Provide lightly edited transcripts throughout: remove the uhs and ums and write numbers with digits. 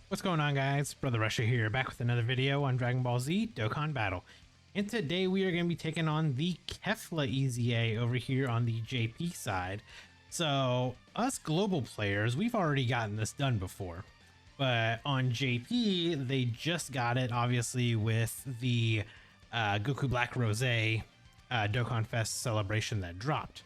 What's going on, guys? Brother Russia here, back with another video on Dragon Ball Z Dokkan Battle. And today we are going to be taking on the KEFLAS EZA over here on the JP side. So us global players, we've already gotten this done before. But on JP, they just got it, obviously, with the Goku Black Rose Dokkan Fest celebration that dropped.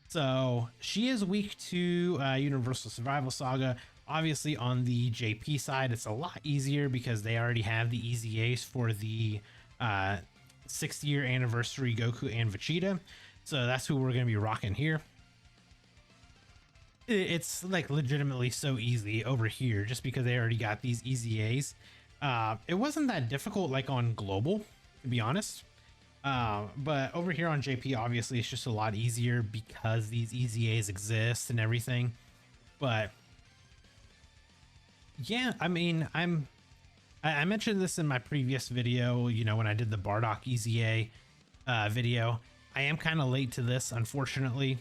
So she is weak to Universal Survival Saga. Obviously, on the JP side, it's a lot easier because they already have the EZAs for the 6th year anniversary Goku and Vegeta. So that's who we're going to be rocking here. It's like legitimately so easy over here just because they already got these EZAs. It wasn't that difficult like on global, to be honest. But over here on JP, obviously, it's just a lot easier because these EZAs exist and everything. But yeah, I mean, I mentioned this in my previous video, you know, when I did the Bardock EZA video. I am kind of late to this, unfortunately.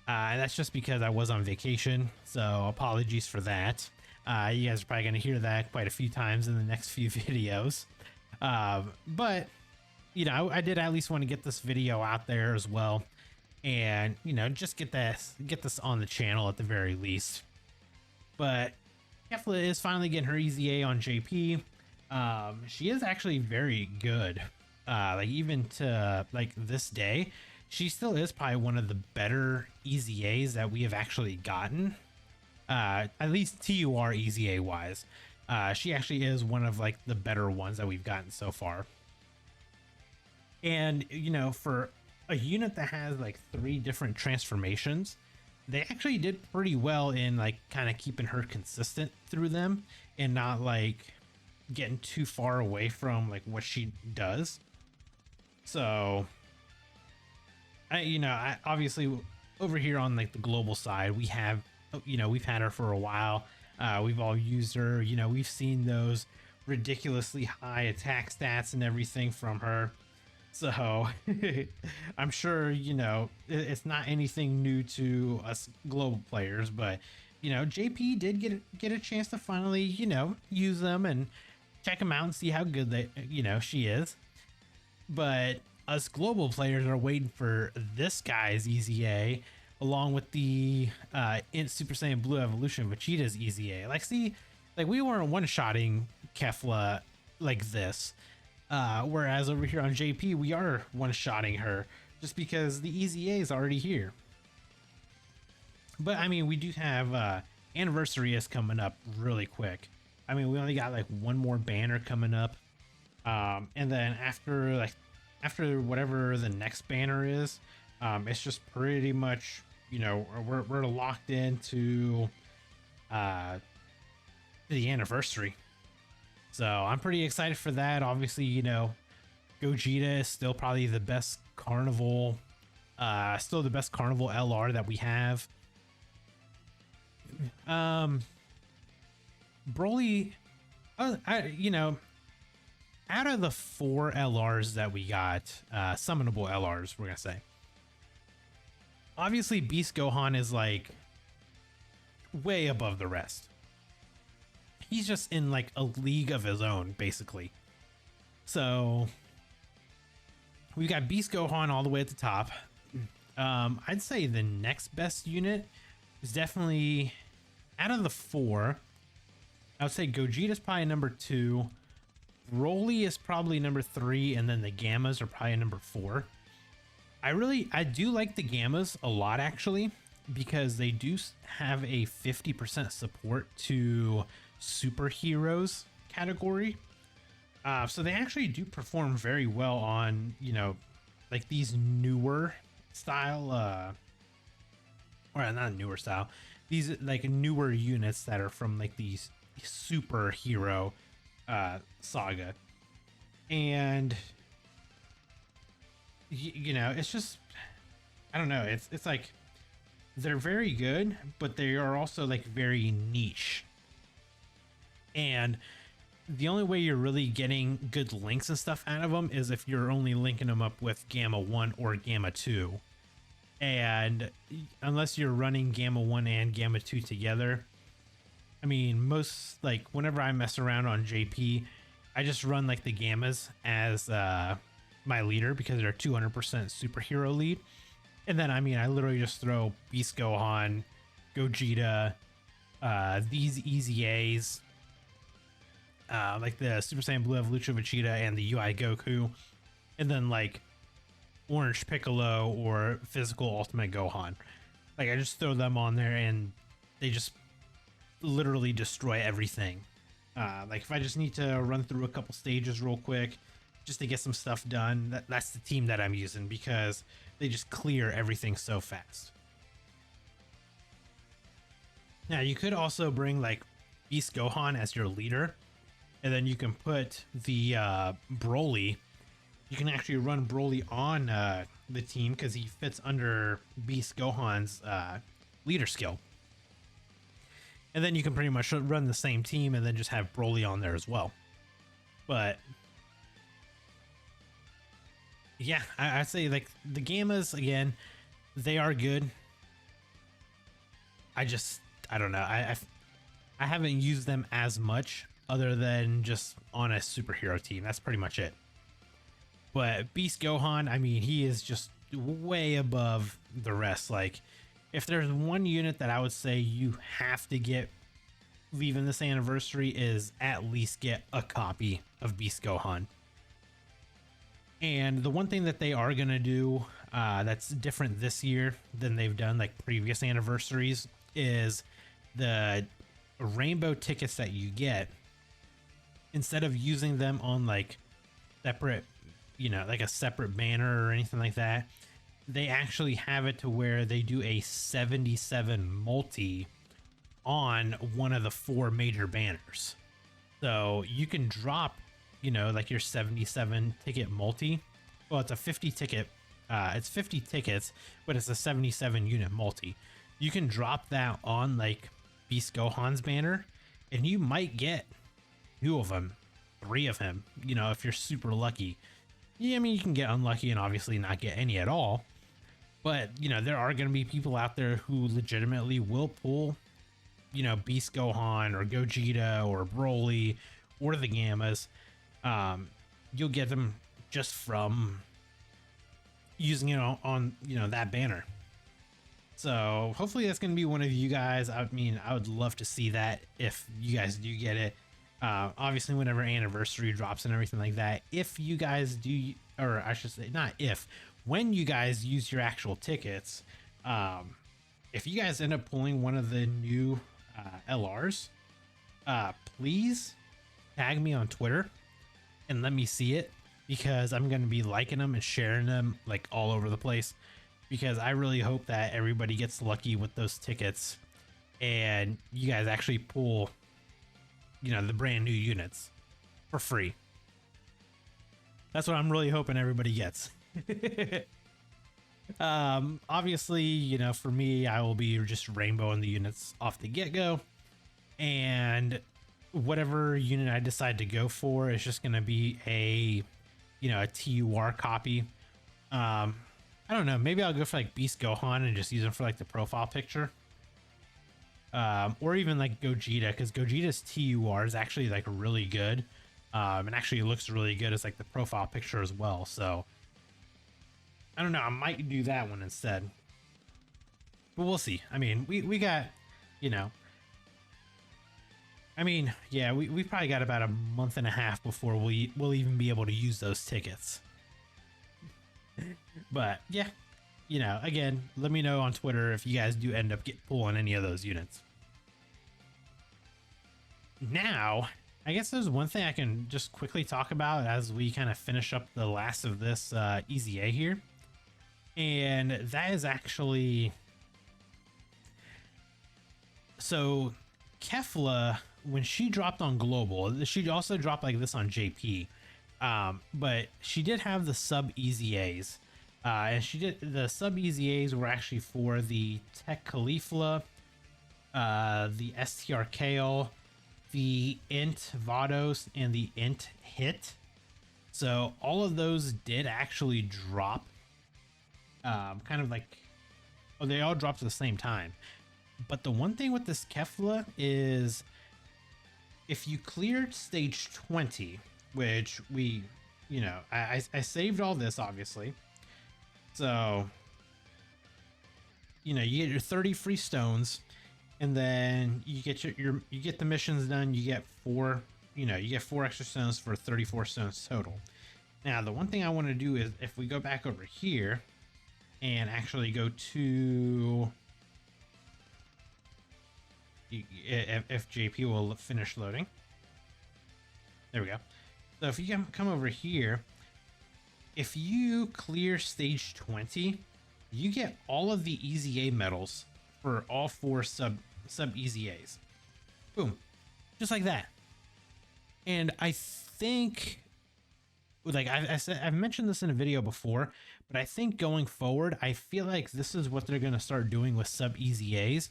And that's just because I was on vacation, so apologies for that. You guys are probably going to hear that quite a few times in the next few videos. But, you know, I did at least want to get this video out there as well. And, you know, just get this on the channel at the very least. But KEFLAS is finally getting her EZA on JP. She is actually very good. Like even to like this day, she still is probably one of the better EZAs that we have actually gotten. At least TUR EZA wise. She actually is one of like the better ones that we've gotten so far. And you know, for a unit that has like 3 different transformations, they actually did pretty well in like kind of keeping her consistent through them and not like getting too far away from like what she does. So I obviously over here on like the global side, we have, you know, we've had her for a while. We've all used her, you know, we've seen those ridiculously high attack stats and everything from her. So I'm sure, you know, it's not anything new to us global players, but, you know, JP did get a chance to finally, you know, use them and check them out and see how good they, you know, she is. But us global players are waiting for this guy's EZA along with the in Super Saiyan Blue Evolution Vegeta's EZA. Like, see, like we weren't one-shotting KEFLAS like this. Whereas over here on JP, we are one-shotting her just because the EZA is already here. But I mean, we do have anniversary is coming up really quick. I mean, we only got like one more banner coming up, and then after whatever the next banner is, it's just pretty much, you know, we're locked into the anniversary. So I'm pretty excited for that. Obviously, you know, Gogeta is still probably the best carnival, still the best carnival LR that we have. Broly, you know, out of the 4 LRs that we got, summonable LRs, we're gonna say, obviously Beast Gohan is like way above the rest. He's just in like a league of his own, basically. So we've got Beast Gohan all the way at the top. I'd say the next best unit is definitely, out of the 4, I would say Gogeta's probably number 2. Broly is probably number 3, and then the Gammas are probably number 4. I do like the Gammas a lot, actually, because they do have a 50% support to superheroes category. So they actually do perform very well on, you know, like these newer style, or not newer style, these like newer units that are from like these superhero saga. And you know, it's just, I don't know, it's like they're very good, but they are also like very niche. And the only way you're really getting good links and stuff out of them is if you're only linking them up with Gamma 1 or Gamma 2. And unless you're running Gamma 1 and Gamma 2 together, I mean, most like whenever I mess around on JP, I just run like the gammas as my leader because they're 200% superhero lead. And then, I mean, I literally just throw Beast Gohan, Gogeta, these EZAs, like the Super Saiyan Blue Evolution Vegeta and the UI Goku, and then like Orange Piccolo or Physical Ultimate Gohan. Like, I just throw them on there and they just literally destroy everything. Like, if I just need to run through a couple stages real quick just to get some stuff done, that's the team that I'm using because they just clear everything so fast. Now, you could also bring like Beast Gohan as your leader, and then you can put the Broly. You can actually run Broly on the team because he fits under Beast Gohan's leader skill. And then you can pretty much run the same team and then just have Broly on there as well. But yeah, I'd say like the Gammas, again, they are good. I don't know. I haven't used them as much other than just on a superhero team. That's pretty much it. But Beast Gohan, I mean, he is just way above the rest. Like, if there's one unit that I would say you have to get leaving this anniversary is at least get a copy of Beast Gohan. And the one thing that they are going to do that's different this year than they've done like previous anniversaries is the rainbow tickets that you get, instead of using them on like separate, you know, like a separate banner or anything like that, they actually have it to where they do a 77 multi on one of the 4 major banners. So you can drop, you know, like your 77 ticket multi. Well, it's a 50 ticket, it's 50 tickets, but it's a 77 unit multi. You can drop that on like Beast Gohan's banner and you might get 2 of them, 3 of him, you know, if you're super lucky. Yeah, I mean, you can get unlucky and obviously not get any at all. But, you know, there are going to be people out there who legitimately will pull, you know, Beast Gohan or Gogeta or Broly or the Gammas. You'll get them just from using it on, you know, that banner. So hopefully that's going to be one of you guys. I mean, I would love to see that if you guys do get it. Obviously, whenever anniversary drops and everything like that, if you guys do, or I should say, not if, when you guys use your actual tickets, if you guys end up pulling one of the new LRs, please tag me on Twitter and let me see it, because I'm going to be liking them and sharing them like all over the place, because I really hope that everybody gets lucky with those tickets and you guys actually pull, you know, the brand new units for free. That's what I'm really hoping everybody gets. Obviously, you know, for me, I will be just rainbowing the units off the get-go, and whatever unit I decide to go for is just going to be a, you know, a TUR copy. I don't know, maybe I'll go for like Beast Gohan and just use them for like the profile picture. Or even like Gogeta, because Gogeta's TUR is actually like really good. And actually looks really good as like the profile picture as well. So I don't know, I might do that one instead, but we'll see. I mean, we got, you know, I mean, yeah, we probably got about a month and a half before we'll even be able to use those tickets. But yeah, you know, again, let me know on Twitter if you guys do end up pulling any of those units. Now, I guess there's one thing I can just quickly talk about as we kind of finish up the last of this EZA here. And that is actually, so KEFLAS, when she dropped on Global, she also dropped like this on JP. But she did have the sub EZAs. And she did, the sub EZAs were actually for the Tech Caulifla, the STR Kale, the Int Vados, and the Int Hit. So all of those did actually drop. Kind of like, oh, they all dropped at the same time. But the one thing with this KEFLAS is if you cleared stage 20, which we, I saved all this obviously. So, you get your 30 free stones, and then you get you get the missions done. You get four extra stones for 34 stones total. Now, the one thing I want to do is if we go back over here and actually go to, if JP will finish loading. There we go. So if you come over here, if you clear stage 20, you get all of the EZA medals for all 4 sub EZAs. Boom. Just like that. And I think, like I said, I've mentioned this in a video before, but I think going forward, I feel like this is what they're going to start doing with sub EZAs,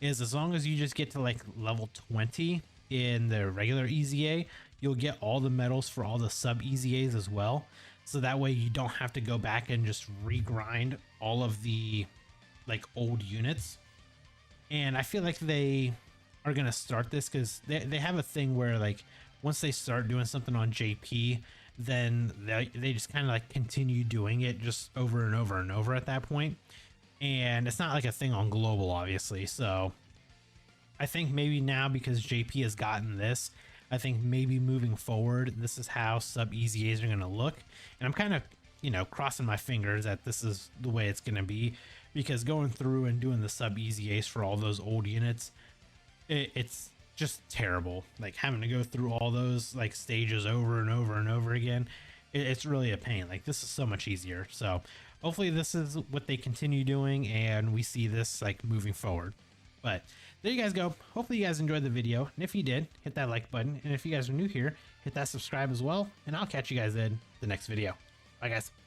is as long as you just get to like level 20 in the regular EZA, you'll get all the medals for all the sub EZAs as well. So that way you don't have to go back and just regrind all of the like old units. And I feel like they are going to start this because they have a thing where like once they start doing something on JP, then they just kind of like continue doing it just over and over and over at that point. And it's not like a thing on global, obviously. So I think maybe now, because JP has gotten this, I think maybe moving forward, this is how sub EZAs are going to look. And I'm kind of, crossing my fingers that this is the way it's going to be, because going through and doing the sub EZAs for all those old units, it's just terrible. Like having to go through all those like stages over and over and over again. It's really a pain. Like this is so much easier. So hopefully this is what they continue doing and we see this like moving forward. But there you guys go. Hopefully you guys enjoyed the video. And if you did, hit that like button. And if you guys are new here, hit that subscribe as well. And I'll catch you guys in the next video. Bye guys.